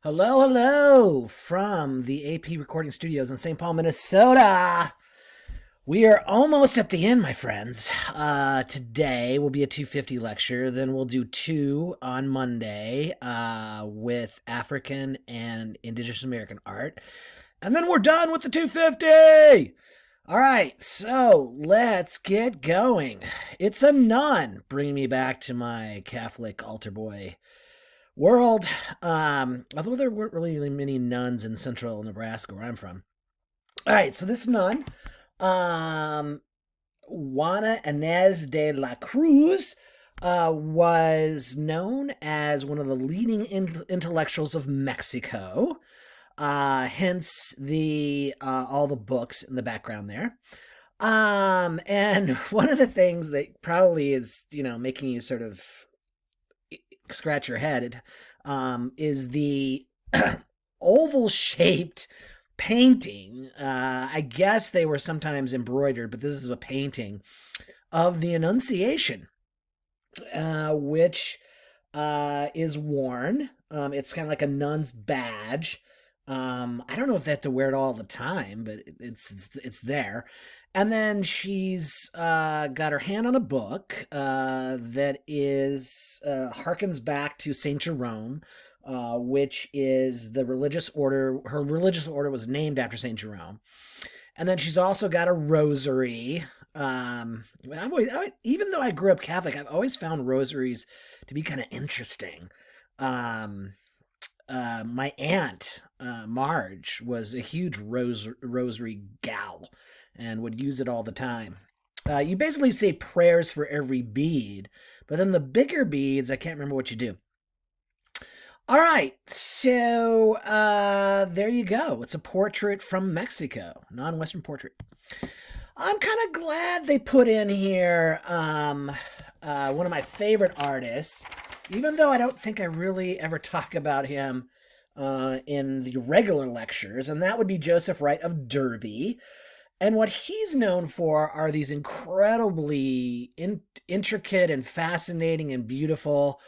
Hello, hello from the AP Recording Studios in St. Paul, Minnesota. We are almost at the end, my friends. Today will be a 250 lecture. Then we'll do two on Monday with African and Indigenous American art. And then we're done with the 250. All right, so let's get going. It's a nun, bringing me back to my Catholic altar boy world. Although there weren't really many nuns in central Nebraska where I'm from. All right, so this nun, um, Juana Inez de la Cruz, was known as one of the leading intellectuals of Mexico. Hence the all the books in the background there. And one of the things that probably is making you sort of scratch your head is the oval shaped painting. I guess they were sometimes embroidered, but this is a painting of the Annunciation, which is worn. It's kind of like a nun's badge. I don't know if they have to wear it all the time, but it's there. And then she's got her hand on a book that is harkens back to Saint Jerome, which is the religious order. Her religious order was named after Saint Jerome. And then she's also got a rosary. Even though I grew up Catholic, I've always found rosaries to be kind of interesting. My aunt Marge was a huge rosary gal and would use it all the time. You basically say prayers for every bead, but then the bigger beads, I can't remember what you do. All right, so there you go. It's a portrait from Mexico, non-Western portrait. I'm kind of glad they put in here one of my favorite artists, even though I don't think I really ever talk about him in the regular lectures, and that would be Joseph Wright of Derby. And what he's known for are these incredibly intricate and fascinating and beautiful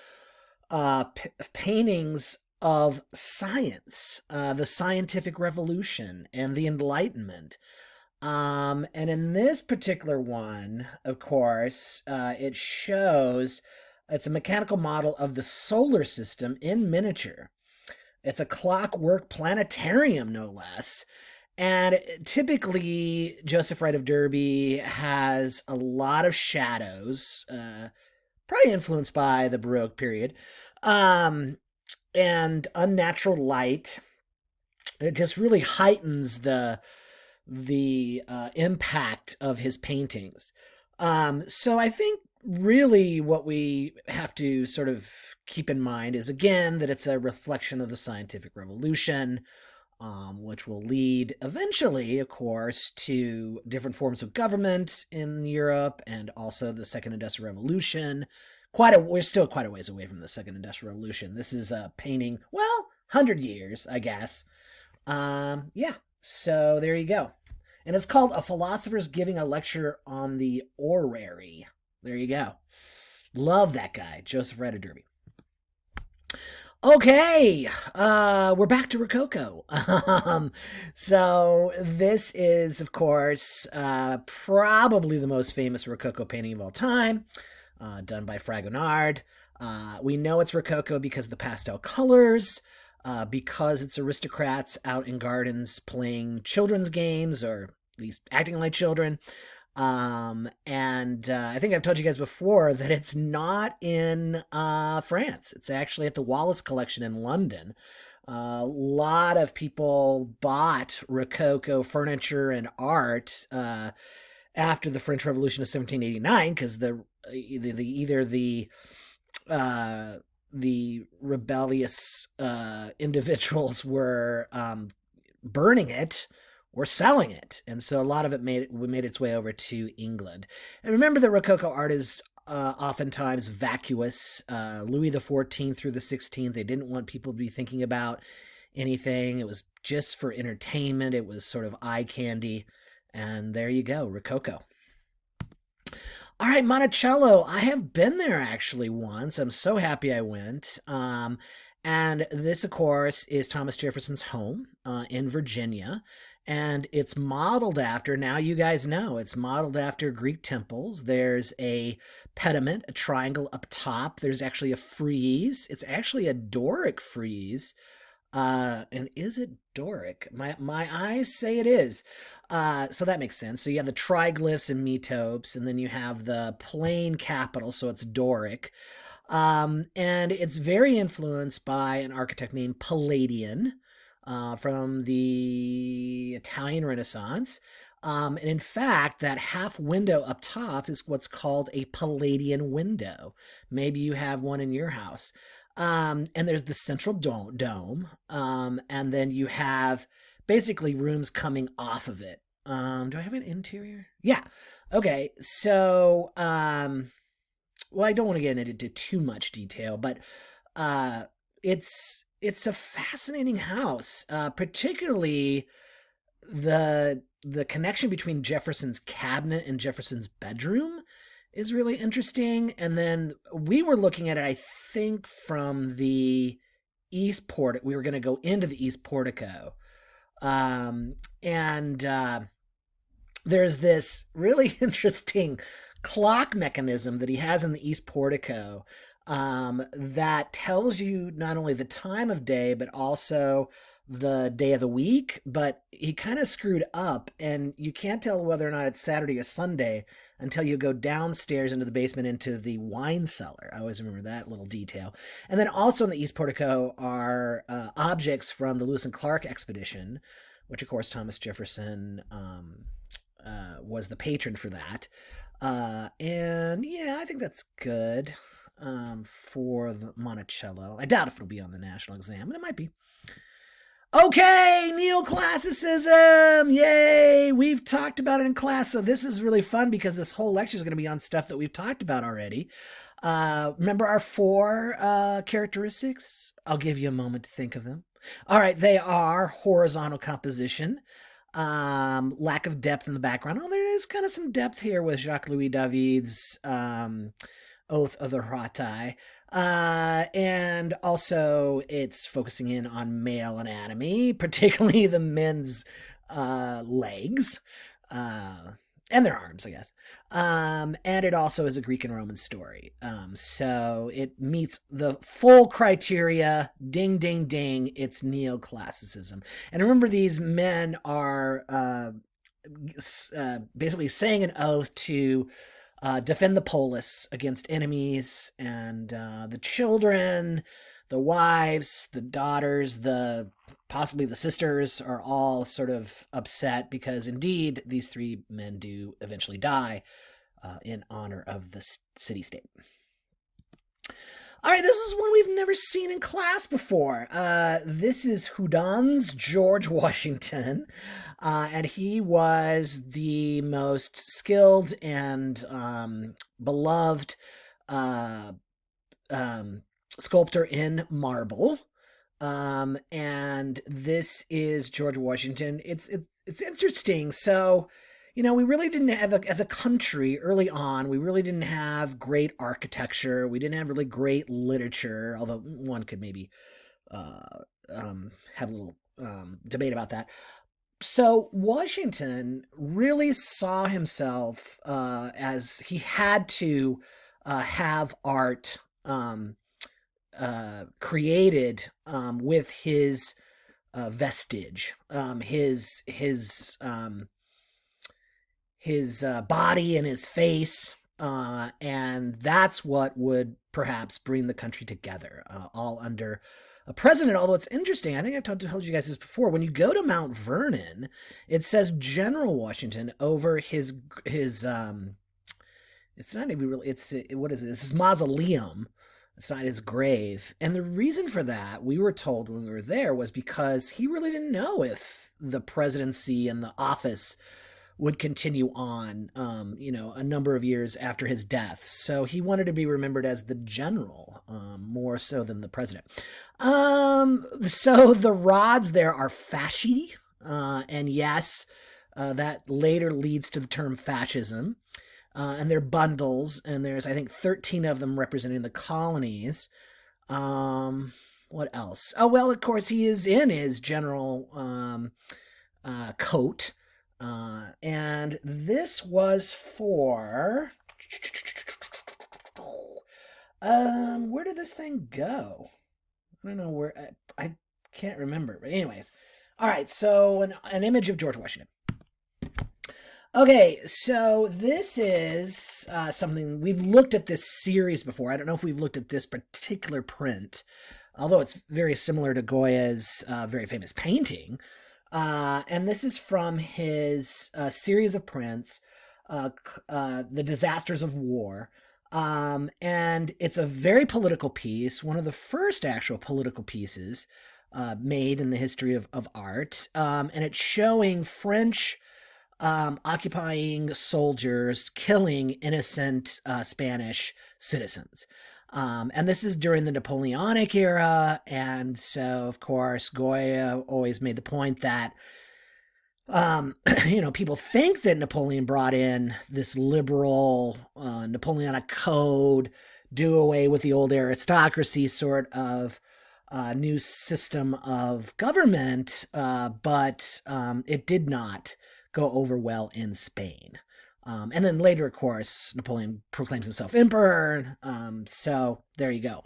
paintings of science, the scientific revolution, and the Enlightenment. And in this particular one, of course, it shows it's a mechanical model of the solar system in miniature. It's a clockwork planetarium, no less. And typically, Joseph Wright of Derby has a lot of shadows, probably influenced by the Baroque period, and unnatural light. It just really heightens the impact of his paintings. So I think really what we have to sort of keep in mind is, again, that it's a reflection of the scientific revolution, which will lead eventually, of course, to different forms of government in Europe and also the Second Industrial Revolution. We're still quite a ways away from the Second Industrial Revolution. This is a painting, well, 100 years, I guess. Yeah, so there you go. And it's called A Philosopher's Giving a Lecture on the Orrery. There you go. Love that guy, Joseph Wright of Derby. Okay, we're back to Rococo. So this is, of course, probably the most famous Rococo painting of all time, done by Fragonard. We know it's Rococo because of the pastel colors, because it's aristocrats out in gardens playing children's games, or at least acting like children. And I think I've told you guys before that it's not in France. It's actually at the Wallace Collection in London. A lot of people bought Rococo furniture and art after the French Revolution of 1789 because either the rebellious individuals were burning it or selling it, and so a lot of it made its way over to England. And remember that Rococo art is oftentimes vacuous. Louis XIV through the XVI, they didn't want people to be thinking about anything. It was just for entertainment. It was sort of eye candy, and there you go, Rococo. All right, Monticello. I have been there actually once. I'm so happy I went. And this, of course, is Thomas Jefferson's home in Virginia. And it's modeled after, now you guys know, it's modeled after Greek temples. There's a pediment, a triangle up top. There's actually a frieze. It's actually a Doric frieze. And is it Doric? My eyes say it is. So that makes sense. So you have the triglyphs and metopes, and then you have the plain capital, so it's Doric. And it's very influenced by an architect named Palladian from the Italian Renaissance. And in fact, that half window up top is what's called a Palladian window. Maybe you have one in your house. And there's the central dome. And then you have basically rooms coming off of it. Do I have an interior? Yeah. Okay. So, well, I don't want to get into too much detail, but it's a fascinating house, particularly the connection between Jefferson's cabinet and Jefferson's bedroom is really interesting. And then we were looking at it, I think, from the east portico. We were going to go into the east portico, and there's this really interesting clock mechanism that he has in the east portico that tells you not only the time of day, but also the day of the week. But he kind of screwed up, and you can't tell whether or not it's Saturday or Sunday until you go downstairs into the basement into the wine cellar. I always remember that little detail. And then also in the east portico are objects from the Lewis and Clark expedition, which of course Thomas Jefferson was the patron for that. And yeah, I think that's good for the Monticello. I doubt if it'll be on the national exam, but it might be. Okay, neoclassicism! Yay! We've talked about it in class, so this is really fun because this whole lecture is going to be on stuff that we've talked about already. Remember our 4 characteristics? I'll give you a moment to think of them. All right, they are horizontal composition, lack of depth in the background. Oh, there is kind of some depth here with Jacques-Louis David's Oath of the Hratai. And also it's focusing in on male anatomy, particularly the men's legs and their arms, I guess. And it also is a Greek and Roman story. So it meets the full criteria. Ding, ding, ding. It's neoclassicism. And remember, these men are basically saying an oath to defend the polis against enemies, and the children, the wives, the daughters, possibly the sisters are all sort of upset because indeed these 3 men do eventually die in honor of the city-state. All right, this is one we've never seen in class before. This is Houdon's George Washington, and he was the most skilled and beloved sculptor in marble. And this is George Washington. It's interesting. So, we really didn't have, as a country early on, we really didn't have great architecture. We didn't have really great literature, although one could maybe have a little debate about that. So Washington really saw himself as he had to have art created with his vestige, his body and his face, and that's what would perhaps bring the country together, all under a president. Although it's interesting, I think I've told you guys this before, when you go to Mount Vernon, it says General Washington over his it's not even really, what is it? It's his mausoleum. It's not his grave. And the reason for that, we were told when we were there, was because he really didn't know if the presidency and the office would continue on, a number of years after his death. So he wanted to be remembered as the general, more so than the president. So the rods there are fasci, and yes, that later leads to the term fascism. And they're bundles, and there's, I think, 13 of them representing the colonies. What else? Oh, well, of course, he is in his general coat. And this was for. Where did this thing go? I don't know where. I can't remember. But, anyways. All right, so an image of George Washington. Okay, so this is something we've looked at this series before. I don't know if we've looked at this particular print, although it's very similar to Goya's very famous painting. And this is from his series of prints, The Disasters of War. And it's a very political piece, one of the first actual political pieces made in the history of art. And it's showing French occupying soldiers killing innocent Spanish citizens. And this is during the Napoleonic era. And so, of course, Goya always made the point that, people think that Napoleon brought in this liberal Napoleonic code, do away with the old aristocracy sort of new system of government, but it did not go over well in Spain. And then later, of course, Napoleon proclaims himself emperor. So there you go.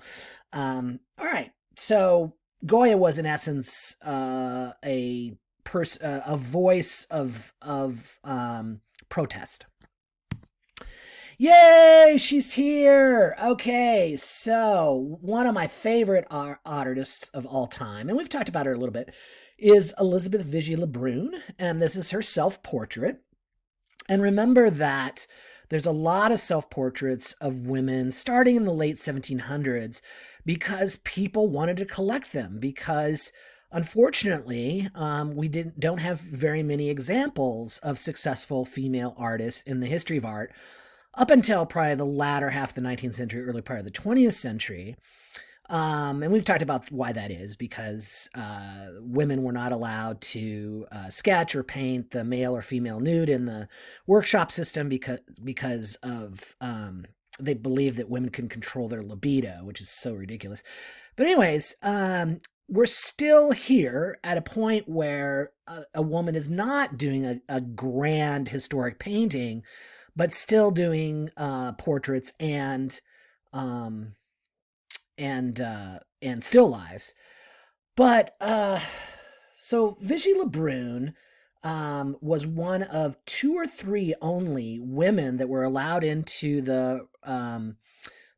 All right. So Goya was, in essence, a voice of protest. Yay, she's here. Okay, so one of my favorite artists of all time, and we've talked about her a little bit, is Elizabeth Vigée Lebrun, and this is her self-portrait. And remember that there's a lot of self-portraits of women starting in the late 1700s because people wanted to collect them, because unfortunately, we don't have very many examples of successful female artists in the history of art up until probably the latter half of the 19th century, early part of the 20th century. And we've talked about why that is, because women were not allowed to sketch or paint the male or female nude in the workshop system because of they believe that women can control their libido, which is so ridiculous. But anyways, we're still here at a point where a woman is not doing a grand historic painting, but still doing portraits and still lives. But so Vigée Lebrun was one of 2 or 3 only women that were allowed into the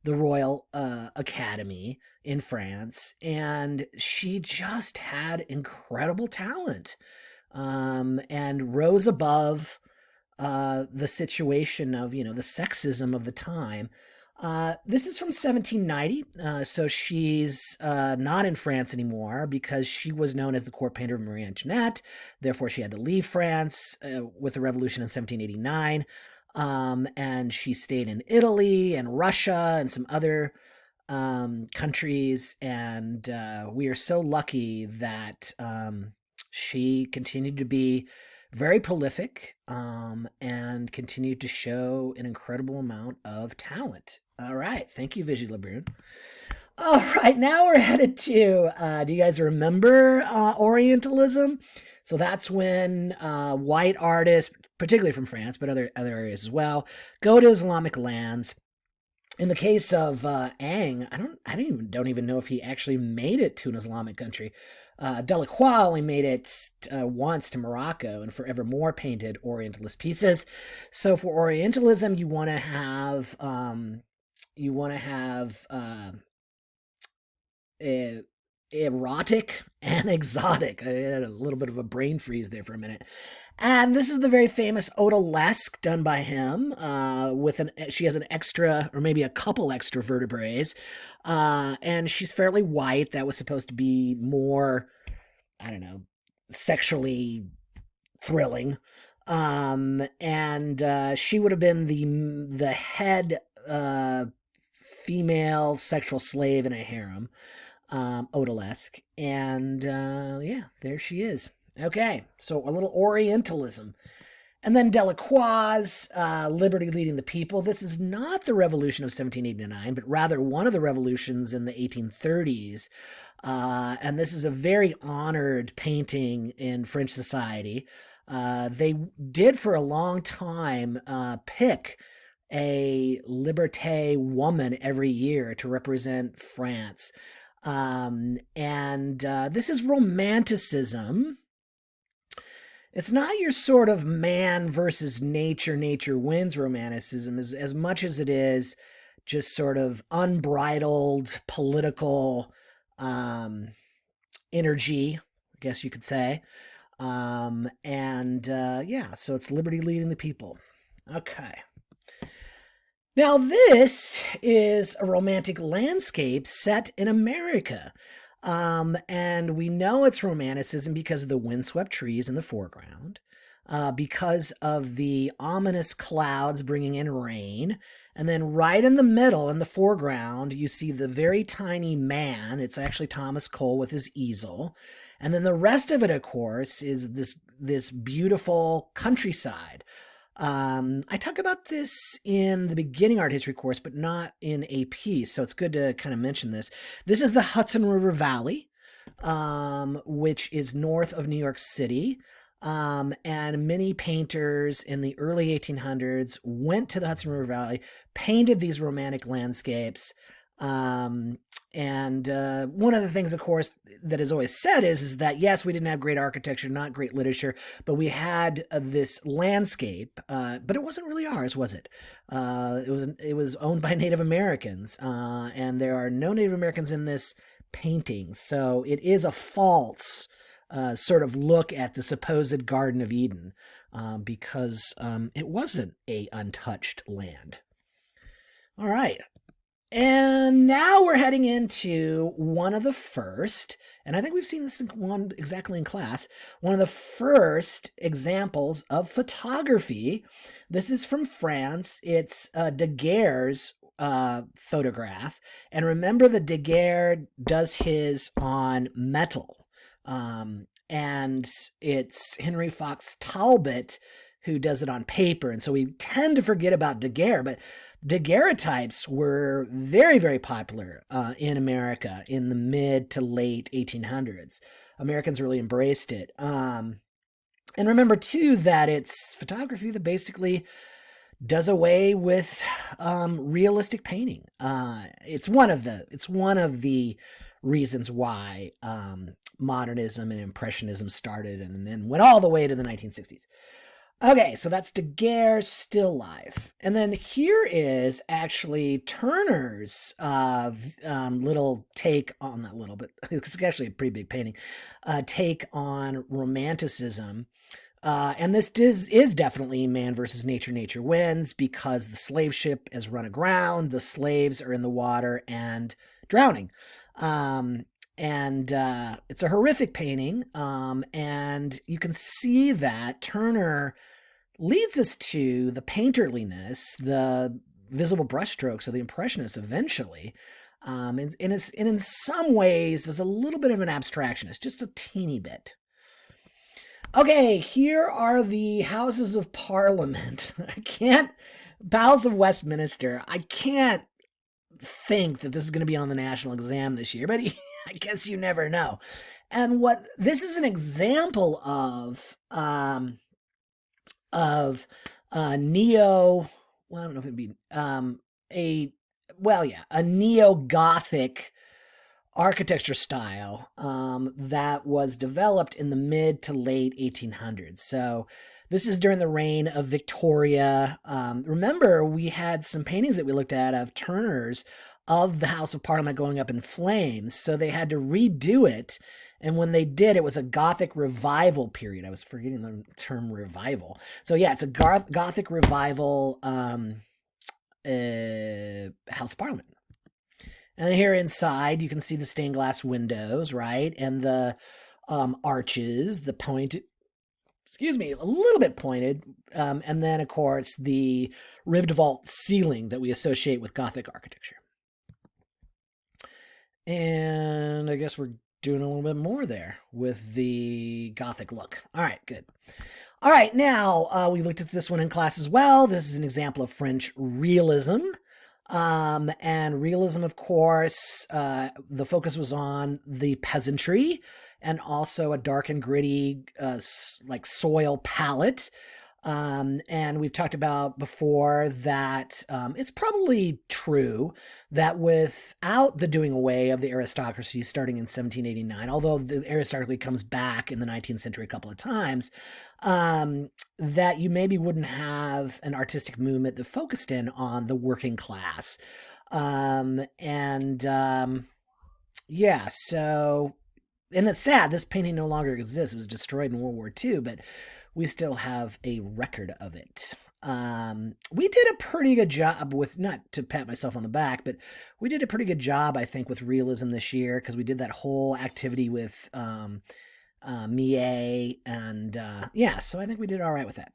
Royal Academy in France, and she just had incredible talent and rose above the situation of, the sexism of the time. This is from 1790, so she's not in France anymore because she was known as the court painter of Marie Antoinette. Therefore, she had to leave France with the revolution in 1789, and she stayed in Italy and Russia and some other countries, and we are so lucky that she continued to be very prolific and continued to show an incredible amount of talent. All right. Thank you, Vigée Lebrun. All right. Now we're headed to, do you guys remember Orientalism? So that's when white artists, particularly from France, but other areas as well, go to Islamic lands. In the case of Ang, I don't even know if he actually made it to an Islamic country. Delacroix only made it once to Morocco and forevermore painted Orientalist pieces. So for Orientalism, you want to have erotic and exotic. I had a little bit of a brain freeze there for a minute. And this is the very famous odalisque done by him. She has an extra, or maybe a couple extra vertebrae, and she's fairly white. That was supposed to be more, I don't know, sexually thrilling. And she would have been the head female sexual slave in a harem, odalisque. And yeah, there she is. Okay, so a little Orientalism. And then Delacroix's Liberty Leading the People. This is not the revolution of 1789, but rather one of the revolutions in the 1830s. And this is a very honored painting in French society. They did for a long time pick a liberté woman every year to represent France. And this is romanticism. It's not your sort of man versus nature, nature wins romanticism as much as it is just sort of unbridled political um, energy, I guess you could say. Yeah, so it's liberty leading the people. Okay. Now, this is a romantic landscape set in America. And we know it's romanticism because of the windswept trees in the foreground, because of the ominous clouds bringing in rain. And then right in the middle, in the foreground, you see the very tiny man. It's actually Thomas Cole with his easel. And then the rest of it, of course, is this beautiful countryside. I talk about this in the beginning art history course, but not in AP, so it's good to kind of mention this. This is the Hudson River Valley, which is north of New York City. And many painters in the early 1800s went to the Hudson River Valley, painted these romantic landscapes. One of the things, of course, that is always said is that, yes, we didn't have great architecture, not great literature, but we had this landscape, but it wasn't really ours, was it? It was owned by Native Americans, and there are no Native Americans in this painting, so it is a false sort of look at the supposed Garden of Eden, because it wasn't a untouched land. All right. And now we're heading into one of the first, and I think we've seen this one exactly in class, one of the first examples of photography. This is from France. It's Daguerre's photograph. And remember that Daguerre does his on metal. And it's Henry Fox Talbot who does it on paper. And so we tend to forget about Daguerre, but daguerreotypes were very, very popular in America in the mid to late 1800s. Americans really embraced it. And remember, too, that it's photography that basically does away with realistic painting. It's one of the reasons why modernism and impressionism started and then went all the way to the 1960s. Okay, so that's Daguerre still life. And then here is actually Turner's little take on that little bit. It's actually a pretty big painting. Take on romanticism. And this is definitely man versus nature. Nature wins because the slave ship has run aground. The slaves are in the water and drowning. It's a horrific painting. And you can see that Turner leads us to the painterliness, the visible brushstrokes of the Impressionists eventually. And in some ways, there's a little bit of an abstractionist, just a teeny bit. Okay, here are the Houses of Parliament. Bowels of Westminster. I can't think that this is going to be on the national exam this year, but I guess you never know. And this is an example of neo. Well, I don't know if it'd be a neo-Gothic architecture style that was developed in the mid to late 1800s. So this is during the reign of Victoria. Remember, we had some paintings that we looked at of Turner's of the House of Parliament going up in flames. So they had to redo it. And when they did, it was a Gothic revival period. I was forgetting the term revival. So yeah, it's a Gothic revival House of Parliament. And here inside, you can see the stained glass windows, right? And the arches, the pointed, a little bit pointed. And then, of course, the ribbed vault ceiling that we associate with Gothic architecture. And I guess we're doing a little bit more there with the Gothic look. All right, good. All right, now we looked at this one in class as well. This is an example of French realism. And realism, of course, the focus was on the peasantry and also a dark and gritty, like soil palette. And we've talked about before that it's probably true that without the doing away of the aristocracy starting in 1789, although the aristocracy comes back in the 19th century a couple of times, that you maybe wouldn't have an artistic movement that focused in on the working class. Yeah, so, and it's sad, this painting no longer exists. It was destroyed in World War II, but we still have a record of it. We did a pretty good job with, not to pat myself on the back, but we did a pretty good job, I think, with realism this year because we did that whole activity with Millet, and yeah, so I think we did all right with that.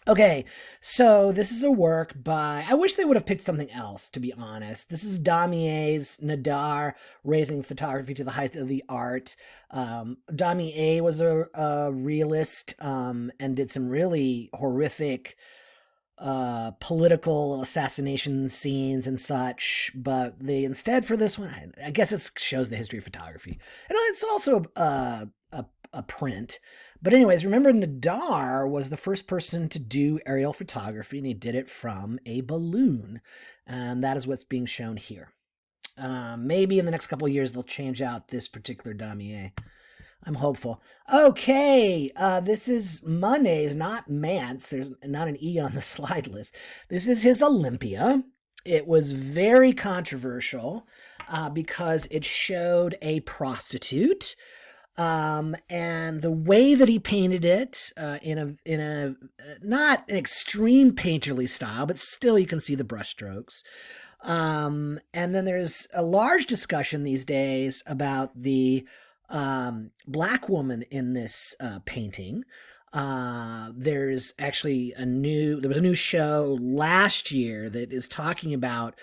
Okay, so this is a work by, I wish they would have picked something else, to be honest. This is Damier's Nadar, Raising Photography to the Height of the Art. Damier was a realist and did some really horrific political assassination scenes and such, but they instead for this one, I guess it shows the history of photography. And it's also a print. But anyways, remember Nadar was the first person to do aerial photography, and he did it from a balloon. And that is what's being shown here. Maybe in the next couple of years, they'll change out this particular damier. I'm hopeful. Okay, this is Monet's, not Mance. There's not an E on the slide list. This is his Olympia. It was very controversial because it showed a prostitute. And the way that he painted it in a not an extreme painterly style, but still you can see the brushstrokes. And then there's a large discussion these days about the black woman in this painting. There's actually there was a new show last year that is talking about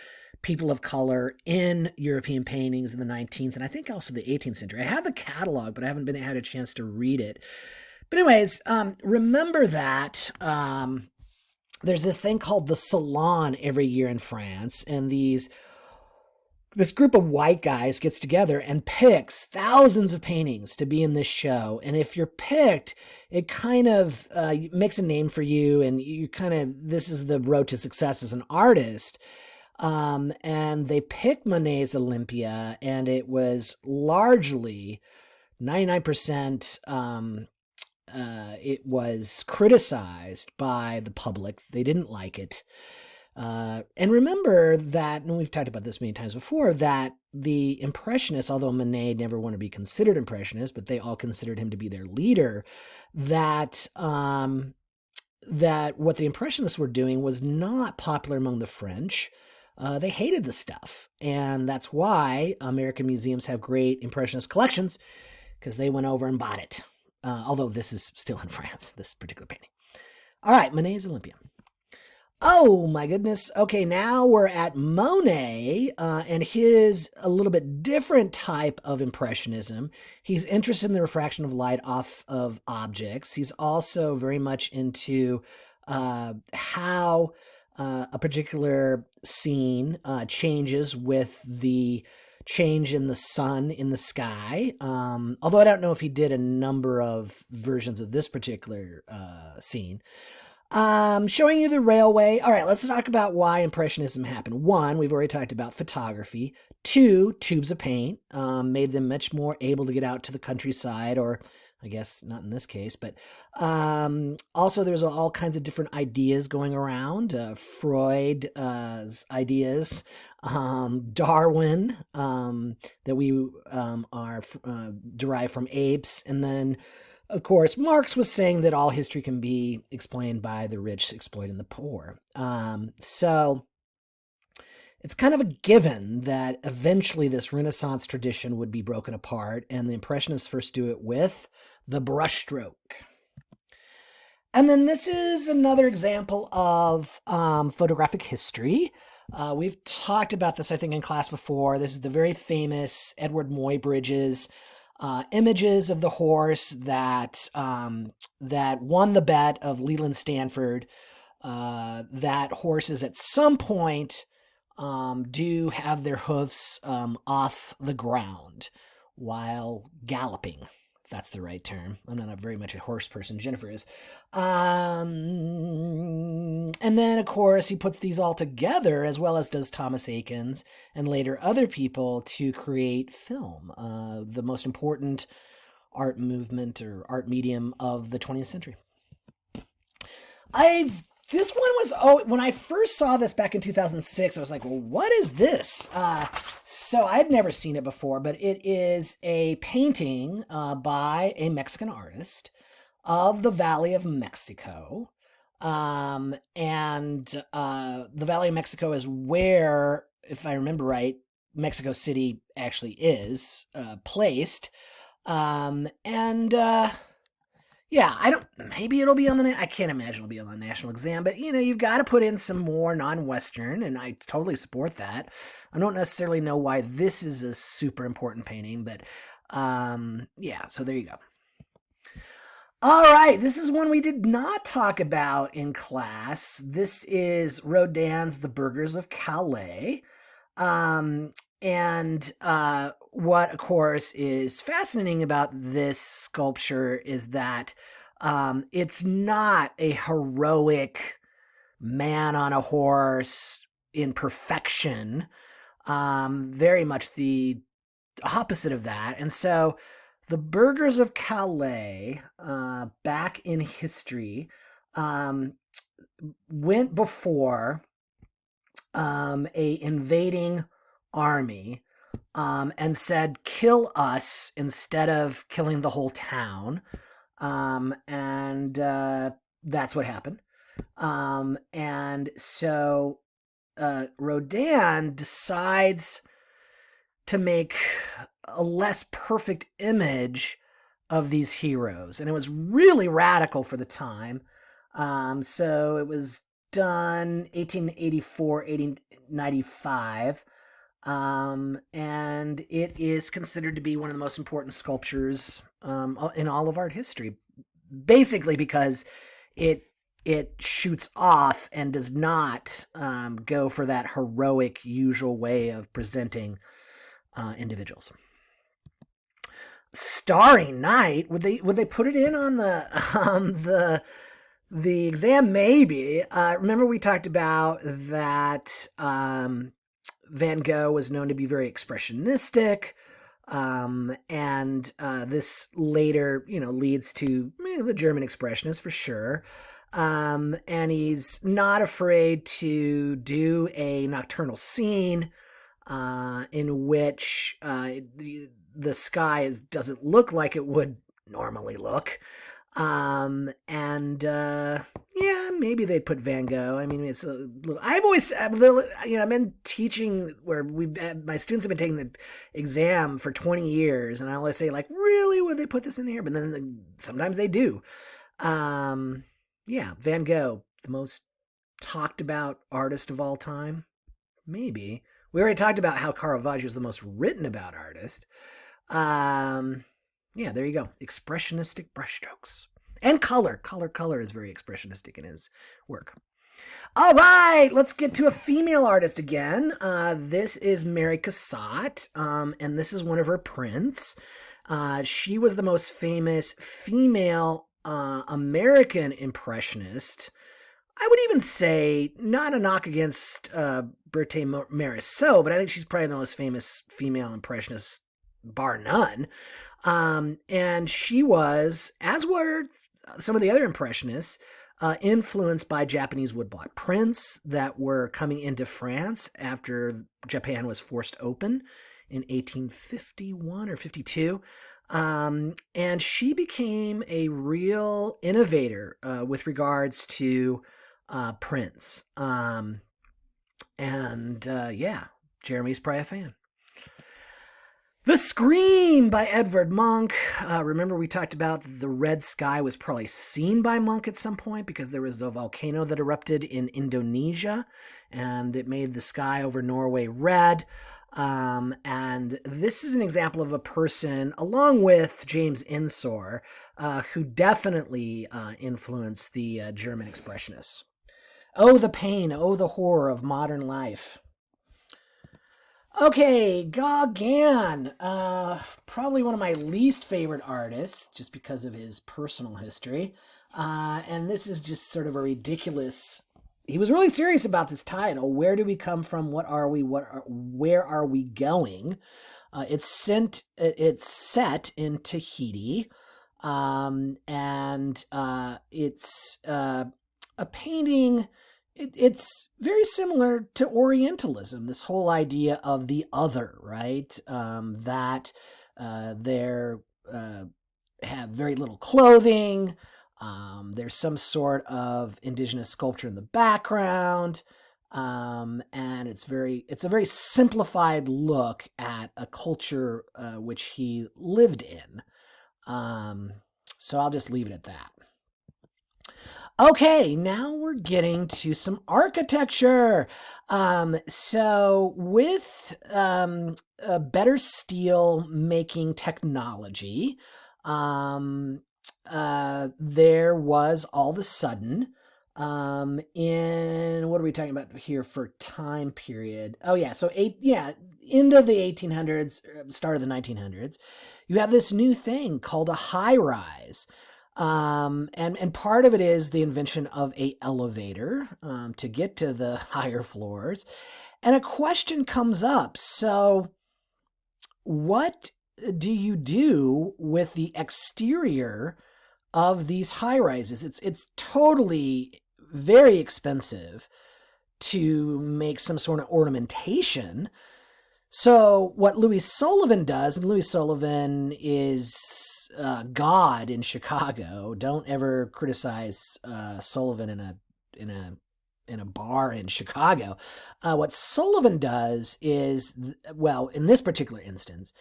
people of color in European paintings in the 19th and I think also the 18th century. I have the catalog, but I haven't had a chance to read it. But anyways, remember that there's this thing called the Salon every year in France, and this group of white guys gets together and picks thousands of paintings to be in this show. And if you're picked, it kind of makes a name for you, and you this is the road to success as an artist. And they picked Monet's Olympia, and it was largely 99%. It was criticized by the public. They didn't like it. And remember that, and we've talked about this many times before, that the Impressionists, although Monet never wanted to be considered Impressionist, but they all considered him to be their leader, that what the Impressionists were doing was not popular among the French. They hated the stuff. And that's why American museums have great Impressionist collections, because they went over and bought it. Although this is still in France, this particular painting. All right, Monet's Olympia. Oh my goodness. Okay, now we're at Monet and his a little bit different type of Impressionism. He's interested in the refraction of light off of objects. He's also very much into how a particular scene changes with the change in the sun in the sky. Although I don't know if he did a number of versions of this particular scene. Showing you the railway. All right, let's talk about why Impressionism happened. One, we've already talked about photography. Two, tubes of paint made them much more able to get out to the countryside, or I guess not in this case, but also there's all kinds of different ideas going around. Freud's ideas, Darwin, that we are derived from apes, and then of course, Marx was saying that all history can be explained by the rich exploiting the poor. So it's kind of a given that eventually this Renaissance tradition would be broken apart, and the Impressionists first do it with the brushstroke. And then this is another example of photographic history. We've talked about this, I think, in class before. This is the very famous Edward Muybridge's images of the horse that won the bet of Leland Stanford. That horse is at some point do have their hoofs off the ground while galloping, if that's the right term. I'm not very much a horse person. Jennifer is. And then, of course, he puts these all together, as well as does Thomas Eakins and later other people, to create film, the most important art movement or art medium of the 20th century. This one was, when I first saw this back in 2006, I was like, well, what is this? So I'd never seen it before, but it is a painting by a Mexican artist of the Valley of Mexico. And the Valley of Mexico is where, if I remember right, Mexico City actually is placed. Yeah, maybe it'll be I can't imagine it'll be on the national exam, but you've got to put in some more non-Western, and I totally support that. I don't necessarily know why this is a super important painting, but yeah, so there you go. All right, this is one we did not talk about in class. This is Rodin's The Burghers of Calais. What, of course, is fascinating about this sculpture is that it's not a heroic man on a horse in perfection. Very much the opposite of that. And so the Burghers of Calais, back in history, went before a invading army and said, kill us instead of killing the whole town. That's what happened. And so Rodin decides to make a less perfect image of these heroes. And it was really radical for the time. So it was done 1884, 1895. And it is considered to be one of the most important sculptures in all of art history, basically because it shoots off and does not go for that heroic usual way of presenting individuals. Starry Night, would they put it in on the exam? Maybe. Remember we talked about that Van Gogh was known to be very expressionistic, and this later, leads to the German expressionists for sure. And he's not afraid to do a nocturnal scene in which the sky doesn't look like it would normally look. Yeah, maybe they'd put Van Gogh. I mean, it's a little. I've been teaching where my students have been taking the exam for 20 years, and I always say, like, really, would they put this in here? But then sometimes they do. Yeah, Van Gogh, the most talked about artist of all time, maybe. We already talked about how Caravaggio is the most written about artist. Yeah, there you go. Expressionistic brushstrokes. And color. Color is very expressionistic in his work. All right, let's get to a female artist again. This is Mary Cassatt, and this is one of her prints. She was the most famous female American impressionist. I would even say, not a knock against Berthe Morisot, but I think she's probably the most famous female impressionist, bar none. And she was, as were some of the other impressionists, influenced by Japanese woodblock prints that were coming into France after Japan was forced open in 1851 or 52. And she became a real innovator with regards to prints. Yeah, Jeremy's probably a fan. The Scream by Edvard Munch. Remember we talked about the red sky was probably seen by Munch at some point because there was a volcano that erupted in Indonesia and it made the sky over Norway red. And this is an example of a person, along with James Ensor, who definitely influenced the German expressionists. Oh, the pain, oh, the horror of modern life. Okay, Gauguin. Probably one of my least favorite artists, just because of his personal history. And this is just sort of a ridiculous. He was really serious about this title. Where do we come from? What are we? Where are we going? It's set in Tahiti, and it's a painting. It's very similar to Orientalism. This whole idea of the other, right? That they're have very little clothing. There's some sort of indigenous sculpture in the background. And it's a very simplified look at a culture which he lived in. So I'll just leave it at that. Okay, now we're getting to some architecture. So with a better steel making technology, um, there was all of a sudden, in what are we talking about here for time period? Oh yeah, so end of the 1800s, start of the 1900s, you have this new thing called a high rise. And part of it is the invention of a elevator to get to the higher floors. And a question comes up. So, what do you do with the exterior of these high rises? It's totally very expensive to make some sort of ornamentation. So what Louis Sullivan does, and Louis Sullivan is God in Chicago. Don't ever criticize Sullivan in a bar in Chicago. What Sullivan does is, well, in this particular instance,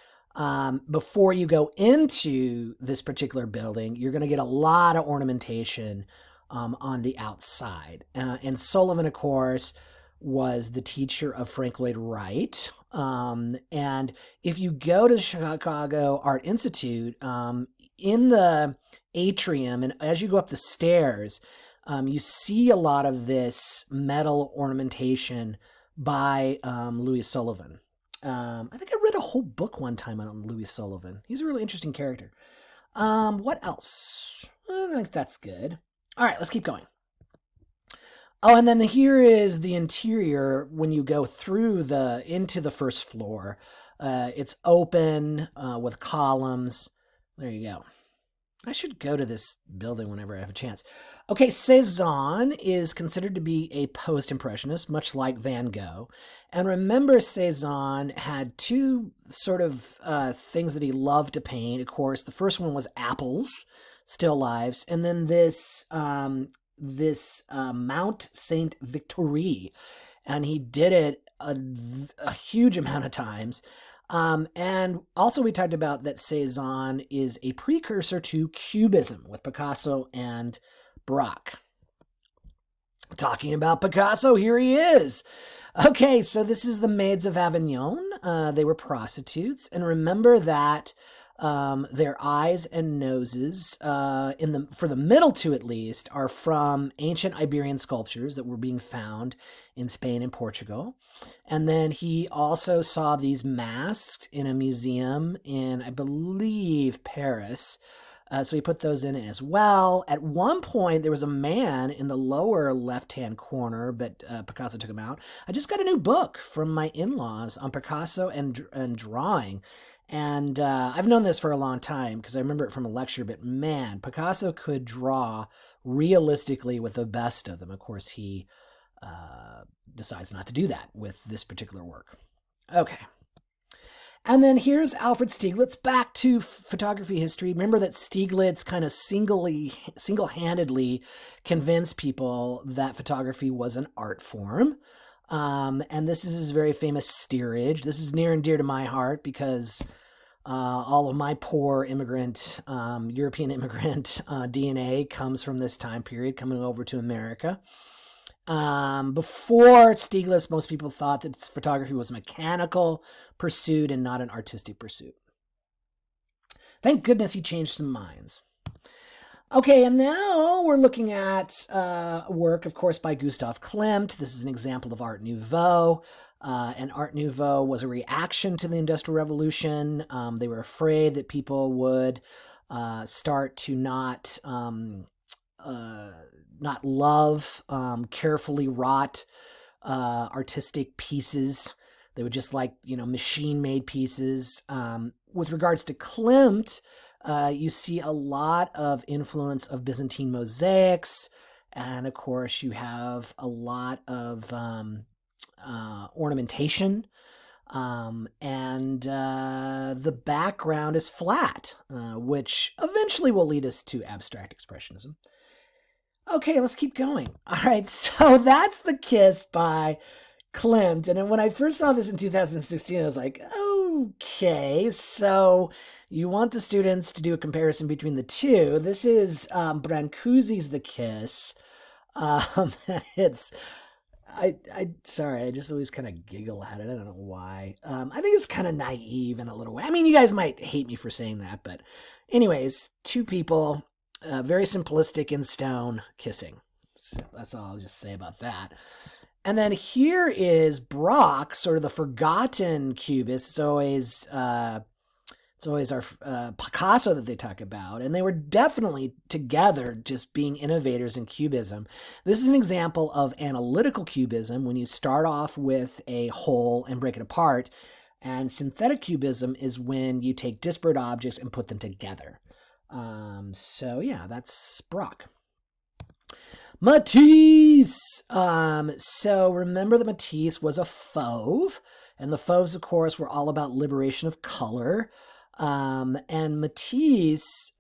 before you go into this particular building, you're going to get a lot of ornamentation on the outside. And Sullivan, of course, was the teacher of Frank Lloyd Wright. And if you go to the Chicago Art Institute, in the atrium, and as you go up the stairs, you see a lot of this metal ornamentation by Louis Sullivan. I think I read a whole book one time on Louis Sullivan. He's a really interesting character. What else? I think that's good. All right, let's keep going. Oh, and then here is the interior when you go through into the first floor. It's open with columns. There you go. I should go to this building whenever I have a chance. Okay, Cezanne is considered to be a post-impressionist, much like Van Gogh. And remember, Cezanne had two sort of things that he loved to paint. Of course, the first one was apples, still lives, and then this Mount Saint Victoire, and he did it a huge amount of times. And also we talked about that Cezanne is a precursor to Cubism with Picasso and Braque. Talking about Picasso, here he is. Okay, so this is the Maids of Avignon. They were prostitutes, and remember that their eyes and noses, for the middle two at least, are from ancient Iberian sculptures that were being found in Spain and Portugal. And then he also saw these masks in a museum in, I believe, Paris. So he put those in as well. At one point, there was a man in the lower left-hand corner, but Picasso took him out. I just got a new book from my in-laws on Picasso and drawing. And I've known this for a long time because I remember it from a lecture, but man, Picasso could draw realistically with the best of them. Of course, he decides not to do that with this particular work. Okay. And then here's Alfred Stieglitz, back to photography history. Remember that Stieglitz kind of single-handedly convinced people that photography was an art form. And this is his very famous steerage. This is near and dear to my heart because all of my poor immigrant, European immigrant DNA comes from this time period, coming over to America. Before Stieglitz, most people thought that photography was a mechanical pursuit and not an artistic pursuit. Thank goodness he changed some minds. Okay, and now we're looking at work, of course, by Gustav Klimt. This is an example of Art Nouveau. And Art Nouveau was a reaction to the Industrial Revolution. They were afraid that people would start to not love carefully wrought artistic pieces. They would just like, machine-made pieces. With regards to Klimt, you see a lot of influence of Byzantine mosaics, and of course you have a lot of ornamentation. And the background is flat, which eventually will lead us to abstract expressionism. Okay, let's keep going. All right, so that's The Kiss by Klimt. And when I first saw this in 2016, I was like, okay, so you want the students to do a comparison between the two. This is Brancusi's The Kiss. Sorry, I just always kind of giggle at it. I don't know why. I think it's kind of naive in a little way. I mean, you guys might hate me for saying that, but anyways, two people, very simplistic in stone, kissing. So that's all I'll just say about that. And then here is Braque, sort of the forgotten cubist. It's always our Picasso that they talk about. And they were definitely together just being innovators in cubism. This is an example of analytical cubism when you start off with a whole and break it apart. And synthetic cubism is when you take disparate objects and put them together. So yeah, that's Braque. Matisse! So remember that Matisse was a Fauve, and the Fauves, of course, were all about liberation of color. And Matisse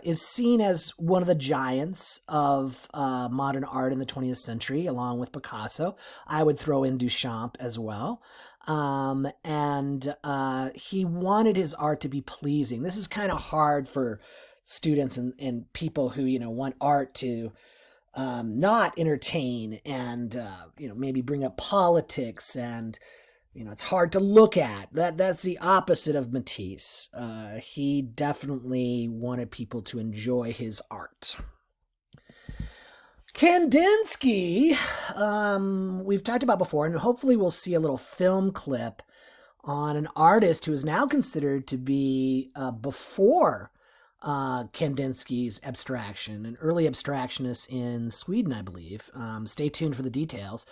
is seen as one of the giants of modern art in the 20th century, along with Picasso. I would throw in Duchamp as well. And he wanted his art to be pleasing. This is kind of hard for students and people who, want art to not entertain and, maybe bring up politics and, it's hard to look at. That's the opposite of Matisse. He definitely wanted people to enjoy his art. Kandinsky, we've talked about before, and hopefully we'll see a little film clip on an artist who is now considered to be before Kandinsky's abstraction, an early abstractionist in Sweden, I believe. Stay tuned for the details.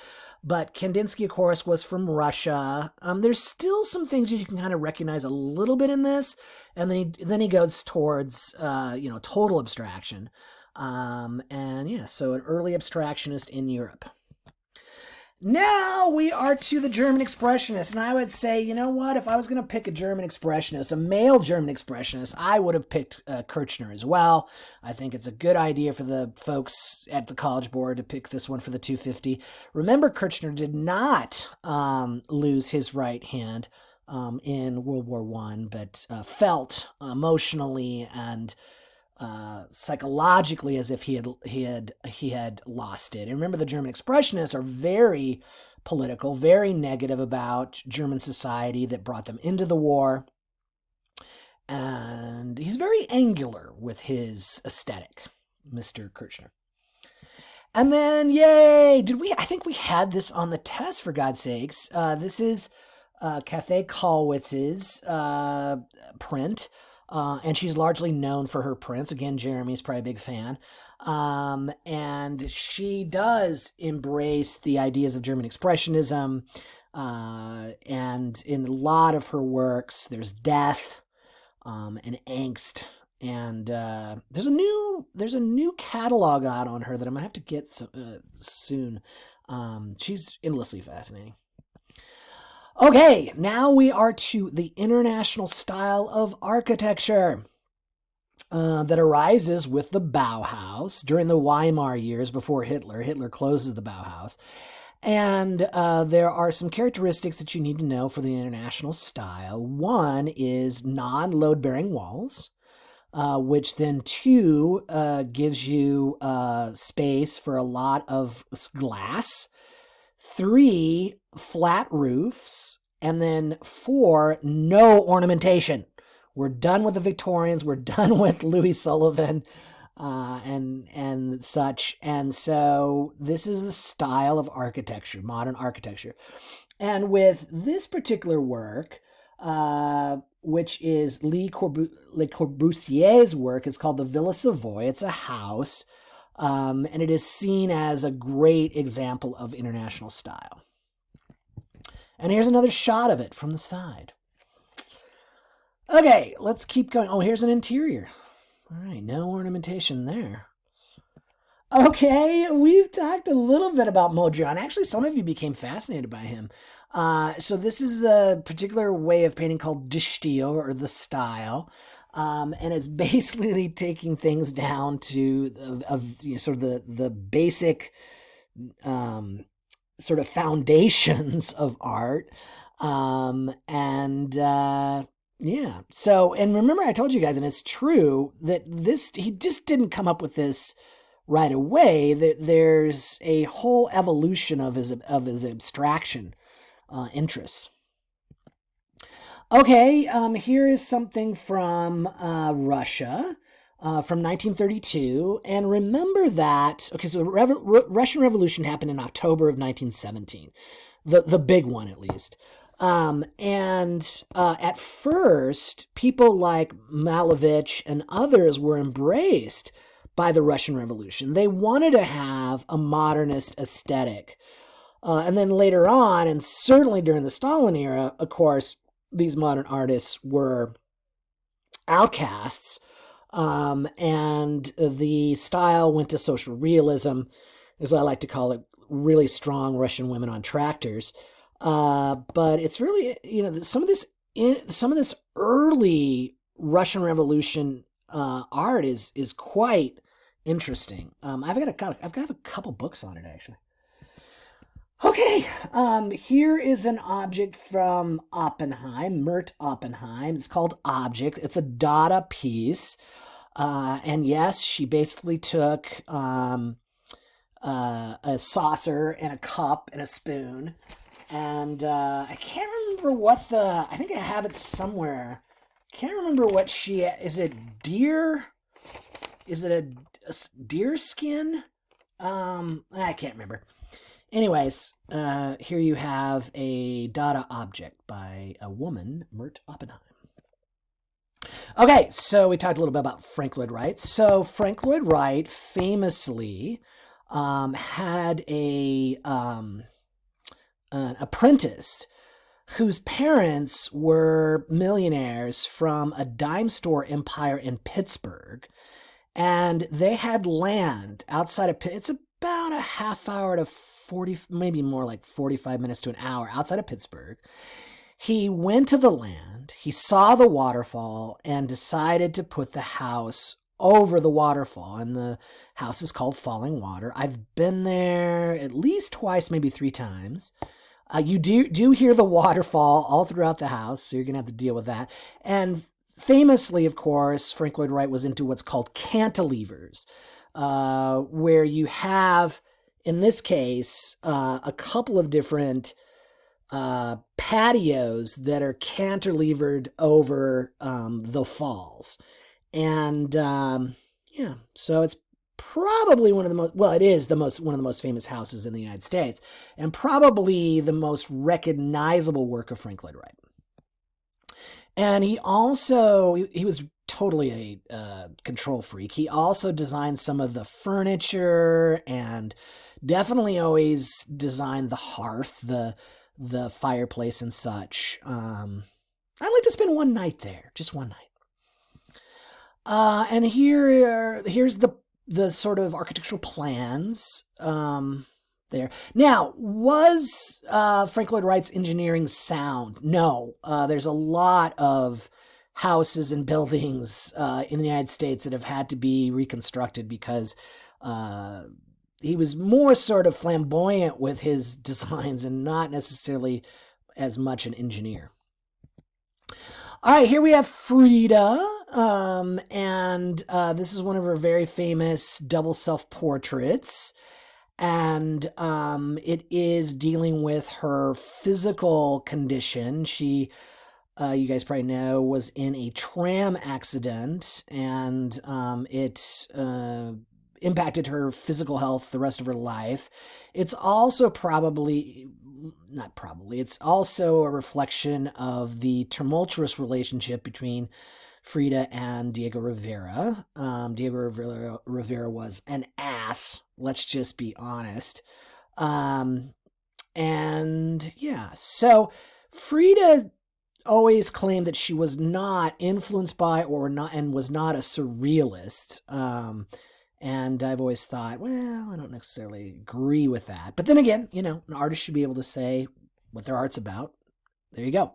But Kandinsky, of course, was from Russia. There's still some things you can kind of recognize a little bit in this, and then he goes towards total abstraction. So an early abstractionist in Europe. Now we are to the German Expressionists, and I would say, you know what, if I was going to pick a German Expressionist, a male German Expressionist, I would have picked Kirchner as well. I think it's a good idea for the folks at the College Board to pick this one for the 250. Remember, Kirchner did not lose his right hand in World War I, but felt emotionally and psychologically as if he had lost it. And remember, the German Expressionists are very political, very negative about German society that brought them into the war. And he's very angular with his aesthetic, Mr. Kirchner. And then, yay! I think we had this on the test, for God's sakes. This is Cathay Kollwitz's print. And she's largely known for her prints. Again, Jeremy's probably a big fan. And she does embrace the ideas of German Expressionism. And in a lot of her works, there's death and angst. And there's a new catalog out on her that I'm going to have to get soon. She's endlessly fascinating. Okay, now we are to the international style of architecture that arises with the Bauhaus during the Weimar years before Hitler. Hitler closes the Bauhaus. And there are some characteristics that you need to know for the international style. One is non-load-bearing walls, which then gives you space for a lot of glass. 3, flat roofs, and then 4, no ornamentation. We're done with the Victorians. We're done with Louis Sullivan and such. And so this is the style of architecture, modern architecture. And with this particular work, which is Le Corbusier's work, it's called the Villa Savoy. It's a house, and it is seen as a great example of international style. And here's another shot of it from the side. Okay, let's keep going. Oh, here's an interior. All right, no ornamentation there. Okay, we've talked a little bit about Mondrian. Actually, some of you became fascinated by him. So this is a particular way of painting called de style, or the style. And it's basically taking things down to sort of the basic sort of foundations of art. Yeah. So, and remember I told you guys, and it's true, that he just didn't come up with this right away. There's a whole evolution of his abstraction interests. Okay, here is something from Russia from 1932. And remember that, okay, so the Russian Revolution happened in October of 1917, the big one at least. At first, people like Malevich and others were embraced by the Russian Revolution. They wanted to have a modernist aesthetic. And then later on, and certainly during the Stalin era, of course, these modern artists were outcasts. And the style went to social realism, as I like to call it, really strong Russian women on tractors. But it's really, some of this early Russian Revolution art is quite interesting. I've got a couple books on it actually. Okay, here is an object from Oppenheim, Mert Oppenheim. It's called Object. It's a Dada piece. And yes, she basically took a saucer and a cup and a spoon. And I can't remember I think I have it somewhere. Can't remember what is it deer? Is it a deer skin? I can't remember. Anyways, here you have a Dada object by a woman, Mert Oppenheim. Okay, so we talked a little bit about Frank Lloyd Wright. So Frank Lloyd Wright famously had an apprentice whose parents were millionaires from a dime store empire in Pittsburgh. And they had land outside of It's about a half hour to 40, maybe more like 45 minutes to an hour outside of Pittsburgh. He went to the land, he saw the waterfall, and decided to put the house over the waterfall. And the house is called Falling Water. I've been there at least twice, maybe 3 times. You do hear the waterfall all throughout the house, so you're going to have to deal with that. And famously, of course, Frank Lloyd Wright was into what's called cantilevers, where you have, in this case, a couple of different patios that are cantilevered over the falls. And yeah, so it's probably one of the most, well, it is one of the most famous houses in the United States, and probably the most recognizable work of Frank Lloyd Wright. And he was totally a control freak. He also designed some of the furniture and definitely always designed the hearth, the fireplace and such. I'd like to spend one night there, just one night. And here's the sort of architectural plans there. Now, was Frank Lloyd Wright's engineering sound? No. There's a lot of houses and buildings in the United States that have had to be reconstructed because he was more sort of flamboyant with his designs and not necessarily as much an engineer. All right, here we have Frida, and this is one of her very famous double self-portraits, and it is dealing with her physical condition. She, you guys probably know, was in a tram accident, and it impacted her physical health the rest of her life. It's also it's also a reflection of the tumultuous relationship between Frida and Diego Rivera. Rivera was an ass, let's just be honest. And yeah, so Frida always claimed that she was not influenced by or not, and was not a surrealist. And I've always thought, well, I don't necessarily agree with that. But then again, an artist should be able to say what their art's about. There you go.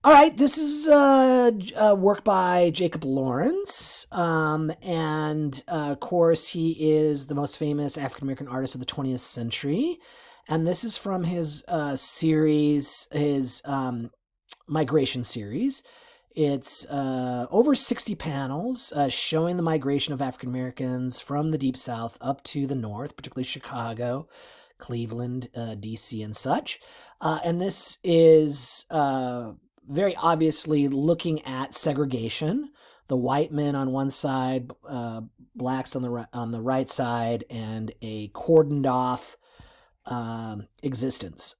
All right, this is work by Jacob Lawrence. And of course, he is the most famous African-American artist of the 20th century. And this is from his series, his migration series. It's over 60 panels showing the migration of African Americans from the Deep South up to the North, particularly Chicago, Cleveland, D.C., and such. And this is very obviously looking at segregation. The white men on one side, blacks on the right side, and a cordoned off existence.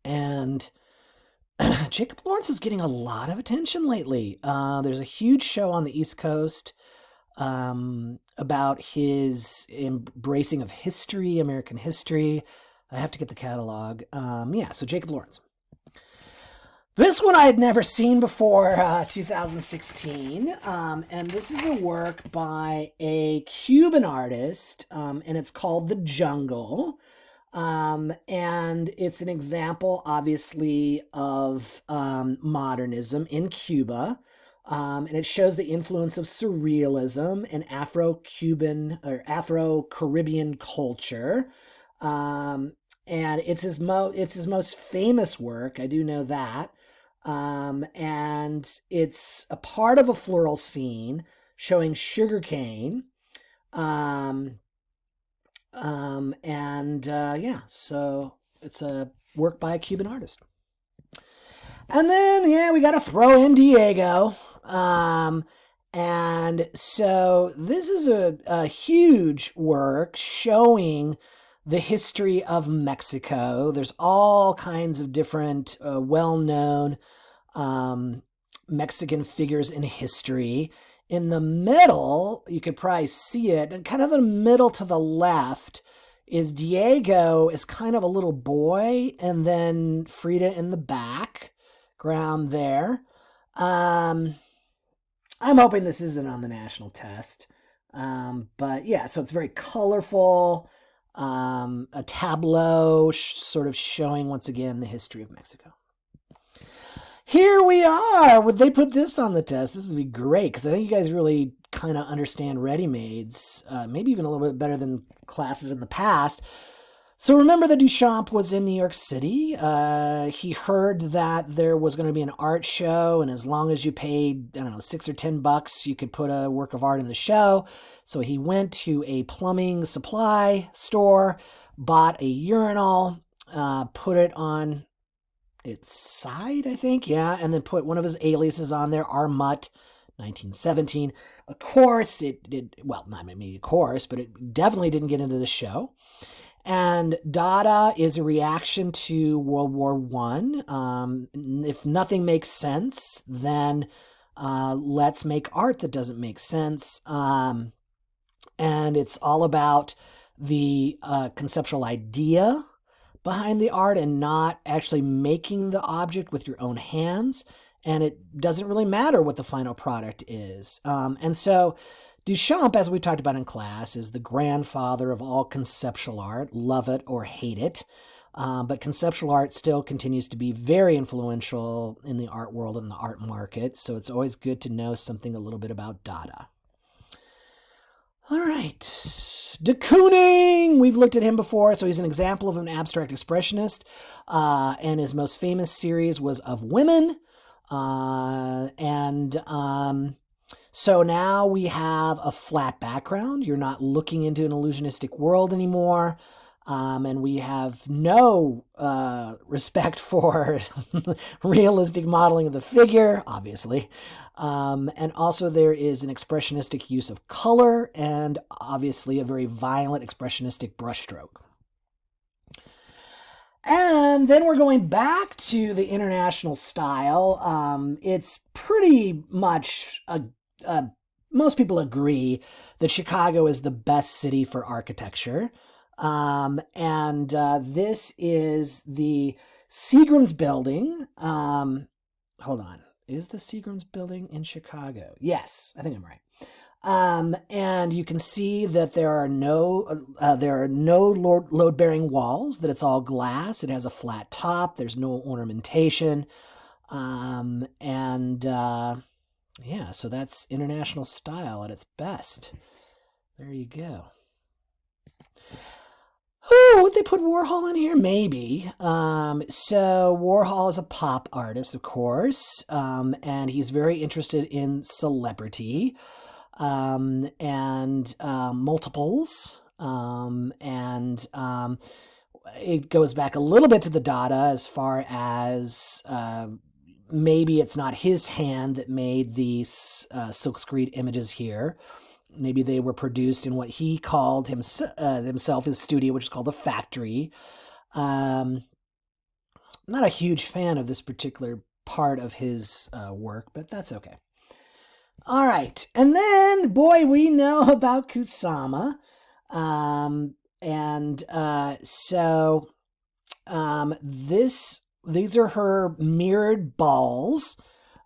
And Jacob Lawrence is getting a lot of attention lately. There's a huge show on the East Coast about his embracing of history, American history. I have to get the catalog. So Jacob Lawrence. This one I had never seen before 2016, and this is a work by a Cuban artist, and it's called The Jungle. And it's an example, obviously, of modernism in Cuba. And it shows the influence of surrealism and Afro-Cuban or Afro-Caribbean culture. And it's his most famous work. I do know that. And it's a part of a floral scene showing sugarcane. So it's a work by a Cuban artist. And then, we got to throw in Diego. And so this is a huge work showing the history of Mexico. There's all kinds of different well-known Mexican figures in history. In the middle, you could probably see it, and kind of the middle to the left is Diego is kind of a little boy, and then Frida in the background there. I'm hoping this isn't on the national test. But yeah, so it's very colorful, a tableau sort of showing once again the history of Mexico. Here we are. Would they put this on the test? This would be great because I think you guys really kind of understand ready-mades, maybe even a little bit better than classes in the past. So remember that Duchamp was in New York City. He heard that there was going to be an art show, and as long as you paid, $6 or $10, you could put a work of art in the show. So he went to a plumbing supply store, bought a urinal, put it on its side, I think, and then put one of his aliases on there, Armut, 1917. Of course, it did, well, not maybe of course, but it definitely didn't get into the show. And Dada is a reaction to World War I. If nothing makes sense, then let's make art that doesn't make sense. And it's all about the conceptual idea behind the art and not actually making the object with your own hands. And it doesn't really matter what the final product is. And so Duchamp, as we talked about in class, is the grandfather of all conceptual art, love it or hate it. But conceptual art still continues to be very influential in the art world and the art market. So it's always good to know something a little bit about Dada. All right. De Kooning, we've looked at him before, so he's an example of an abstract expressionist, and his most famous series was Of Women, so now we have a flat background. You're not looking into an illusionistic world anymore. And we have no respect for realistic modeling of the figure, obviously. And also, there is an expressionistic use of color and obviously a very violent expressionistic brushstroke. And then we're going back to the international style. It's pretty much most people agree that Chicago is the best city for architecture. And this is the Seagram's building. Hold on. Is the Seagram's building in Chicago? Yes, I think I'm right. And you can see that there are no load-bearing walls, that it's all glass. It has a flat top. There's no ornamentation. Yeah, so that's international style at its best. There you go. Oh, would they put Warhol in here? Maybe. So Warhol is a pop artist, of course, and he's very interested in celebrity. And multiples, and it goes back a little bit to the Dada as far as maybe it's not his hand that made these silk screed images here. Maybe they were produced in what he called himself his studio, which is called a factory. I'm not a huge fan of this particular part of his work, but that's okay. All right, and then, boy, we know about Kusama. These are her mirrored balls,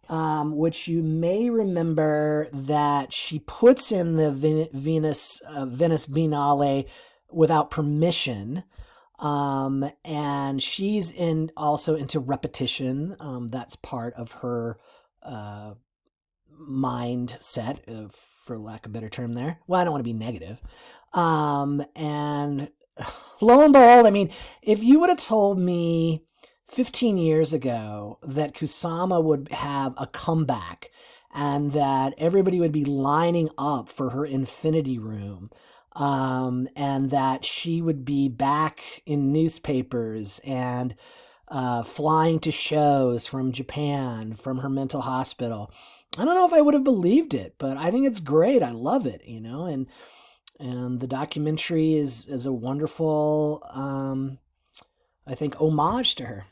which you may remember that she puts in the Venice Biennale without permission. And she's also into repetition. That's part of her mindset, for lack of a better term there. Well, I don't want to be negative. And lo and behold, I mean, if you would have told me 15 years ago that Kusama would have a comeback and that everybody would be lining up for her Infinity Room, and that she would be back in newspapers and flying to shows from Japan, from her mental hospital, I don't know if I would have believed it, but I think it's great. I love it, and the documentary is a wonderful, I think, homage to her.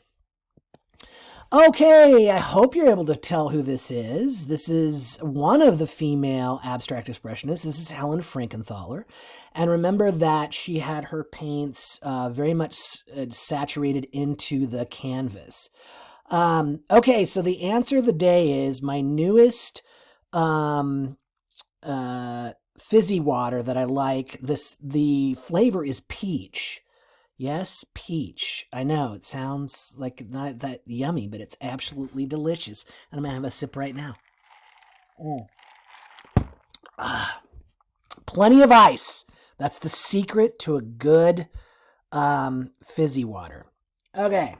Okay, I hope you're able to tell who this is. This is one of the female abstract expressionists. This is Helen Frankenthaler. And remember that she had her paints very much saturated into the canvas. Okay, so the answer of the day is my newest fizzy water that I like. The flavor is peach. Yes, peach. I know, it sounds like not that yummy, but it's absolutely delicious. And I'm going to have a sip right now. Plenty of ice. That's the secret to a good fizzy water. Okay,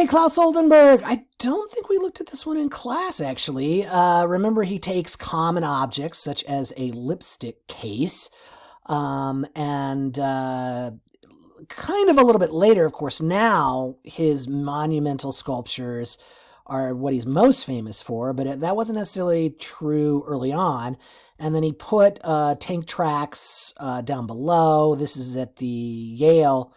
Klaus Oldenburg. I don't think we looked at this one in class, actually. Remember, he takes common objects, such as a lipstick case, and kind of a little bit later, of course, now his monumental sculptures are what he's most famous for, but that wasn't necessarily true early on. And then he put tank tracks down below. This is at the Yale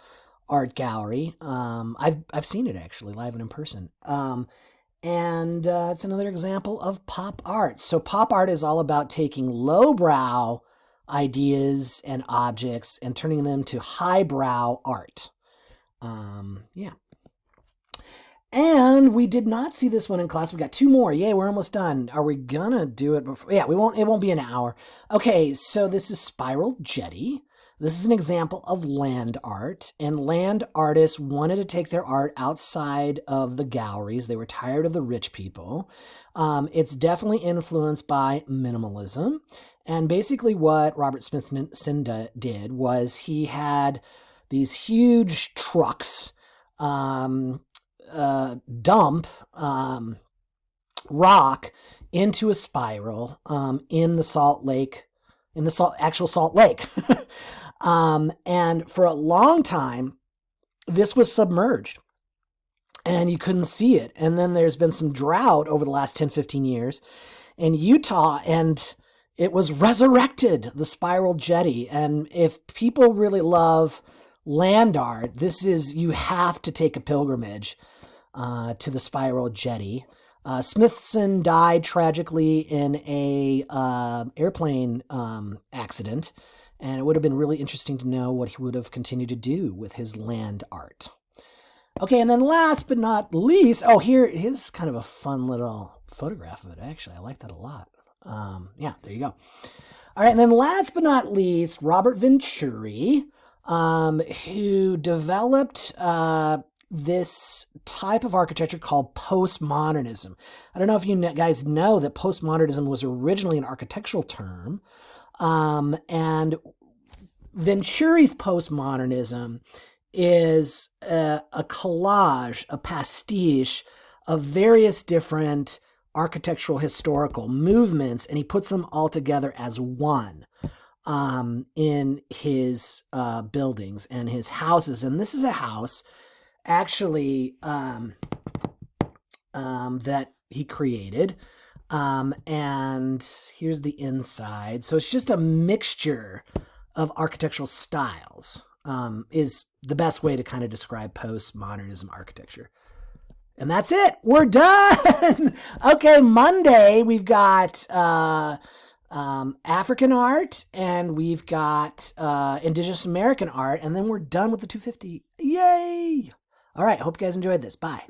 Art Gallery. I've seen it actually live and in person. And it's another example of pop art. So pop art is all about taking lowbrow ideas and objects and turning them to highbrow art. Yeah. And we did not see this one in class. We got two more. Yay, we're almost done. Are we gonna do it before? Yeah, we won't. It won't be an hour. Okay, so this is Spiral Jetty. This is an example of land art, and land artists wanted to take their art outside of the galleries. They were tired of the rich people. It's definitely influenced by minimalism. And basically what Robert Smithson did was he had these huge trucks dump rock into a spiral in the Salt Lake, actual Salt Lake. And for a long time, this was submerged and you couldn't see it. And then there's been some drought over the last 10, 15 years in Utah, and it was resurrected, the Spiral Jetty. And if people really love land art, you have to take a pilgrimage to the Spiral Jetty. Smithson died tragically in a airplane accident, and it would have been really interesting to know what he would have continued to do with his land art. Okay, and then last but not least, here's kind of a fun little photograph of it, actually. I like that a lot. Yeah, there you go. All right, and then last but not least, Robert Venturi, who developed this type of architecture called postmodernism. I don't know if you guys know that postmodernism was originally an architectural term, and Venturi's postmodernism is a collage, a pastiche of various different architectural historical movements, and he puts them all together as one in his buildings and his houses. And this is a house actually that he created, and here's the inside. So it's just a mixture of architectural styles, is the best way to kind of describe postmodernism architecture. And that's it. We're done. Okay, Monday we've got African art, and we've got Indigenous American art, and then we're done with the 250. Yay! All right, hope you guys enjoyed this. Bye.